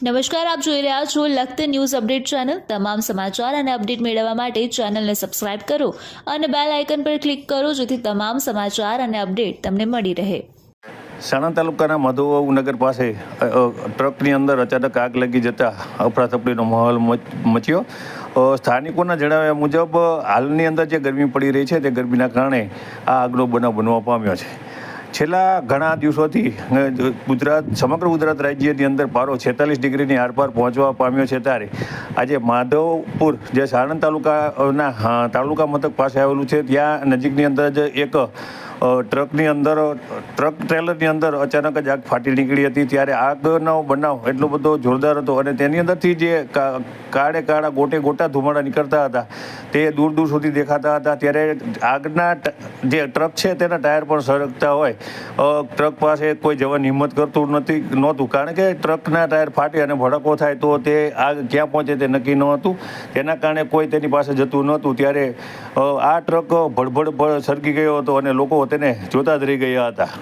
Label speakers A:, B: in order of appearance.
A: નમસ્કાર, આપ જોઈ રહ્યા છો લખત ન્યૂઝ અપડેટ ચેનલ। તમામ સમાચાર અને અપડેટ મેળવવા માટે ચેનલને સબસ્ક્રાઇબ કરો અને બેલ આઇકન પર ક્લિક કરો જેથી તમામ સમાચાર અને અપડેટ તમને મળી રહે।
B: સાણંદ તાલુકાના મધુવઉ નગર પાસે ટ્રકની અંદર અચાનક આગ લાગી જતા અફરાતફરીનો માહોલ મચ્યો। સ્થાનિકોના જણાવ્યા મુજબ હાલની અંદર જે ગરમી પડી રહી છે તે ગરમીના કારણે આ આગનો બનાવ બનવા પામ્યો છે। છેલ્લા ઘણા દિવસોથી સમગ્ર ગુજરાત રાજ્યની અંદર પારો 46 ડિગ્રીની આરપાર પહોંચવા પામ્યો છે। ત્યારે આજે માધવપુર જે સાણંદ તાલુકાના તાલુકા મથક પાસે આવેલું છે ત્યાં નજીકની અંદર જ એક ટ્રક ટ્રેલરની અંદર અચાનક જ આગ ફાટી નીકળી હતી। ત્યારે આગનો બનાવ એટલો બધો જોરદાર હતો અને તેની અંદરથી જે કાળા ગોટા ધુમાડા નીકળતા હતા તે દૂર દૂર સુધી દેખાતા હતા। ત્યારે આગના જે ટ્રક છે તેના ટાયર પણ સળગતા હોય ટ્રક પાસે કોઈ જવાની હિંમત કરતું નહોતું કારણ કે ટ્રકના ટાયર ફાટે અને ભડકો થાય તો તે આગ ક્યાં પહોંચે તે નક્કી ન હતું। તેના કારણે કોઈ તેની પાસે જતું નહોતું। ત્યારે આ ટ્રક ભડભડ સળગી ગયો હતો અને લોકો તેને જોતા જ રહી ગયા હતા।